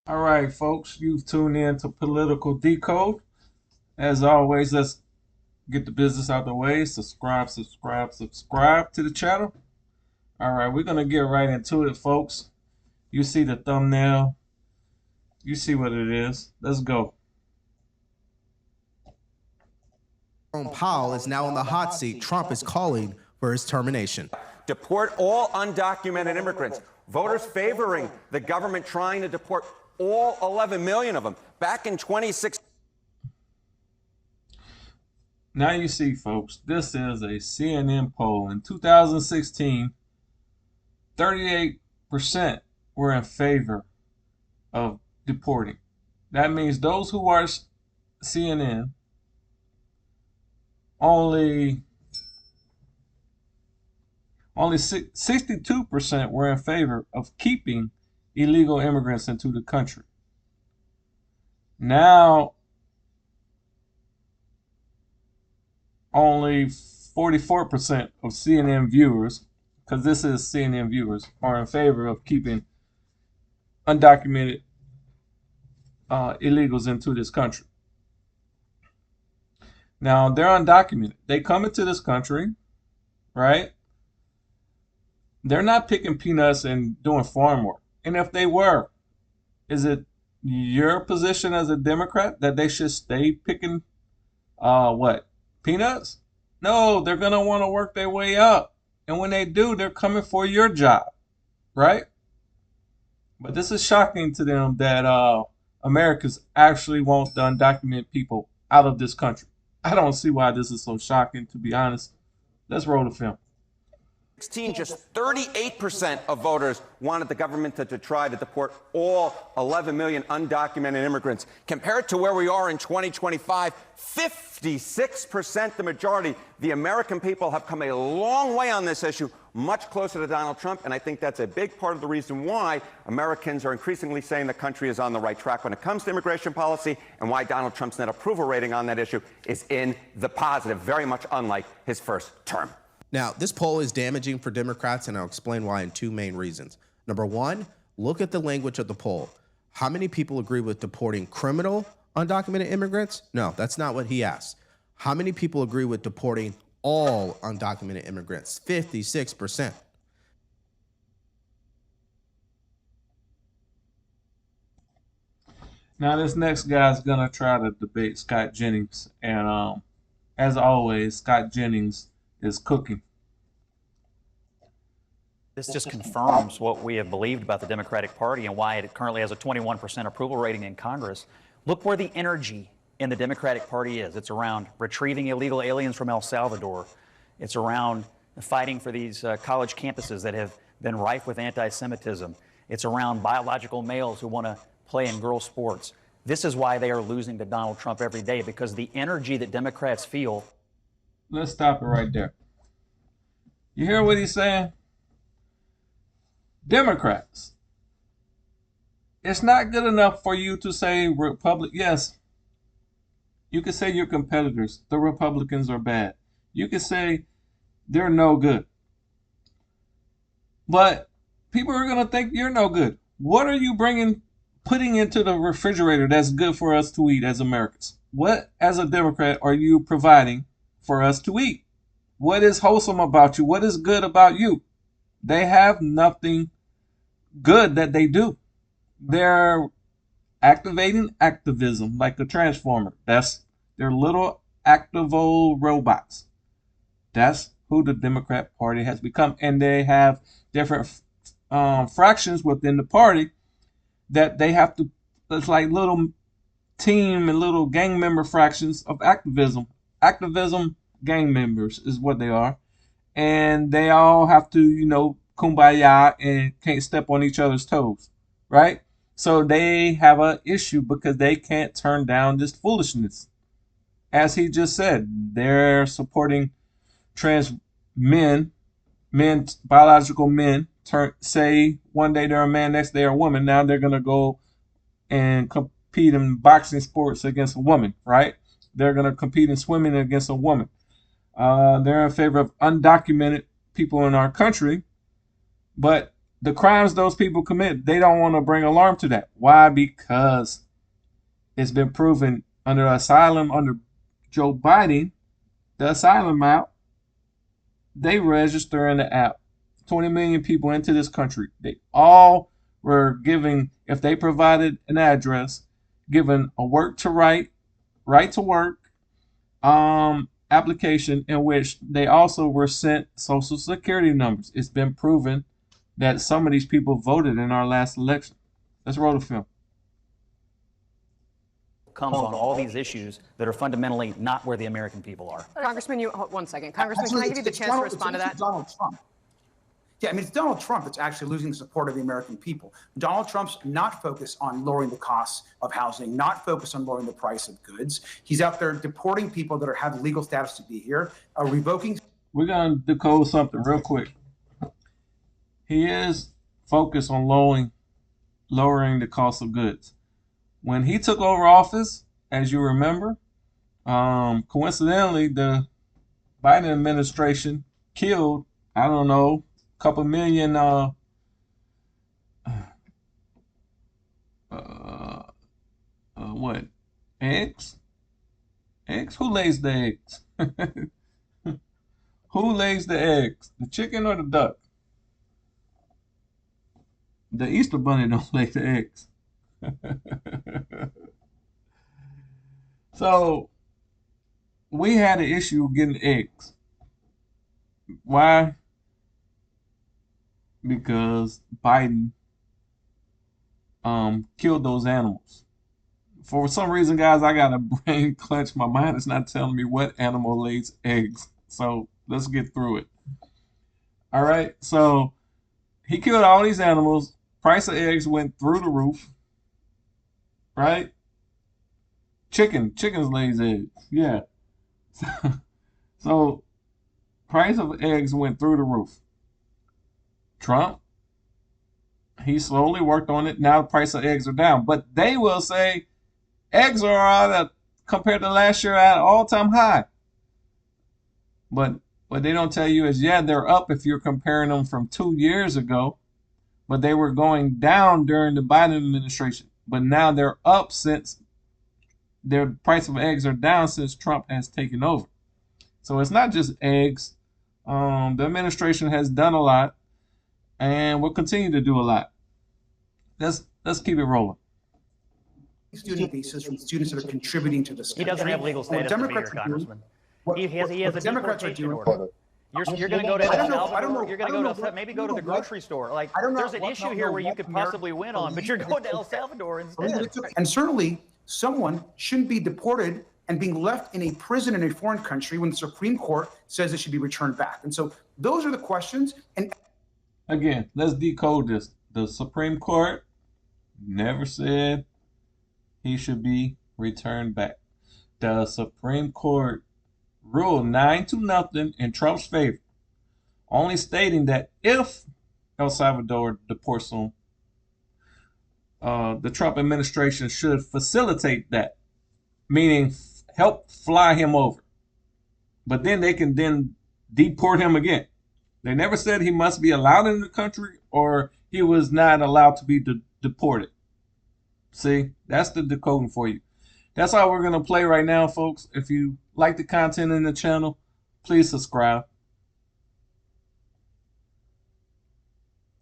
All right, folks, you've tuned in to Political Decode. As always, let's get the business out of the way. Subscribe to the channel. All right, we're going to get right into it, folks. You see the thumbnail. You see what it is. Let's go. Powell is now in the hot seat. Trump is calling for his termination. Deport all undocumented immigrants. Voters favoring the government trying to deport all 11 million of them. Back in 2016. Now you see, folks, this is a CNN poll. In 2016, 38% were in favor of deporting. That means those who watch CNN, only 62% were in favor of keeping illegal immigrants into the country. Now, only 44% of CNN viewers, because this is CNN viewers, are in favor of keeping undocumented illegals into this country. Now, they're undocumented. They come into this country, right? They're not picking peanuts and doing farm work. And if they were, is it your position as a Democrat that they should stay picking peanuts? No, they're going to want to work their way up. And when they do, they're coming for your job, right? But this is shocking to them that Americans actually want the undocumented people out of this country. I don't see why this is so shocking, to be honest. Let's roll the film. Just 38% of voters wanted the government to try to deport all 11 million undocumented immigrants. Compared to where we are in 2025, 56%, the majority. The American people have come a long way on this issue, much closer to Donald Trump, and I think that's a big part of the reason why Americans are increasingly saying the country is on the right track when it comes to immigration policy, and why Donald Trump's net approval rating on that issue is in the positive, very much unlike his first term. Now, this poll is damaging for Democrats, and I'll explain why in two main reasons. Number one, look at the language of the poll. How many people agree with deporting criminal undocumented immigrants? No, that's not what he asked. How many people agree with deporting all undocumented immigrants? 56%. Now this next guy's gonna try to debate Scott Jennings, and as always, Scott Jennings is cooking. This just confirms what we have believed about the Democratic Party and why it currently has a 21% approval rating in Congress. Look where the energy in the Democratic Party is. It's around retrieving illegal aliens from El Salvador. It's around fighting for these college campuses that have been rife with anti-Semitism. It's around biological males who want to play in girls' sports. This is why they are losing to Donald Trump every day, because the energy that Democrats feel. Let's stop it right there. You hear what he's saying? Democrats, it's not good enough for you to say yes, you can say your competitors, the Republicans, are bad. You can say they're no good. But people are going to think you're no good. What are you putting into the refrigerator that's good for us to eat as Americans? What, as a Democrat, are you providing for us to eat? What is wholesome about you? What is good about you? They have nothing good that they do. They're activating activism like a transformer. That's their little activo robots. That's who the Democrat Party has become. And they have different fractions within the party that they have to, it's like little team and little gang member fractions of activism. Activism gang members is what they are. And they all have to, kumbaya and can't step on each other's toes, right? So they have an issue because they can't turn down this foolishness. As he just said, they're supporting trans men, biological men, say one day they're a man, next day they're a woman. Now they're going to go and compete in boxing sports against a woman, right? They're going to compete in swimming against a woman. They're in favor of undocumented people in our country. But the crimes those people commit, they don't want to bring alarm to that. Why? Because it's been proven under asylum, under Joe Biden, the asylum app, they register in the app 20 million people into this country. They all were given, if they provided an address, given a work to right to work application in which they also were sent social security numbers. It's been proven that some of these people voted in our last election. Let's roll the film. Comes on all these issues that are fundamentally not where the American people are. Congressman, one second. Congressman, can I give you the chance to respond to that? Donald Trump. Yeah, I mean, it's Donald Trump that's actually losing the support of the American people. Donald Trump's not focused on lowering the costs of housing, not focused on lowering the price of goods. He's out there deporting people that have legal status to be here, revoking. We're going to decode something real quick. He is focused on lowering the cost of goods. When he took over office, as you remember, coincidentally, the Biden administration killed, I don't know, a couple million what? Eggs? Eggs? Who lays the eggs? Who lays the eggs? The chicken or the duck? The Easter bunny don't lay the eggs. So we had an issue getting eggs. Why? Because Biden killed those animals. For some reason, guys, I got a brain clench. My mind is not telling me what animal lays eggs. So let's get through it. All right. So he killed all these animals. Price of eggs went through the roof. Right? Chickens lays eggs. Yeah. So price of eggs went through the roof. Trump, he slowly worked on it. Now the price of eggs are down. But they will say eggs are compared to last year at an all-time high. But what they don't tell you is, yeah, they're up if you're comparing them from 2 years ago. But they were going down during the Biden administration. But now they're up since their price of eggs are down since Trump has taken over. So it's not just eggs. The administration has done a lot and will continue to do a lot. Let's keep it rolling. Student visas from students that are contributing to this He country. doesn't have legal status to be here, Congressman. He has a Democrats are deportation doing. order. You're going to go to El Salvador. You're going to go to maybe go to the grocery store. Like, there's an issue here where you could possibly win on, but you're going to El Salvador instead. And certainly, someone shouldn't be deported and being left in a prison in a foreign country when the Supreme Court says it should be returned back. And so those are the questions. And again, let's decode this. The Supreme Court never said he should be returned back. The Supreme Court ruled 9-0 in Trump's favor, only stating that if El Salvador deports him, the Trump administration should facilitate that, meaning help fly him over. But then they can then deport him again. They never said he must be allowed in the country or he was not allowed to be deported. See, that's the decoding for you. That's all we're going to play right now, folks. If you like the content in the channel, please subscribe.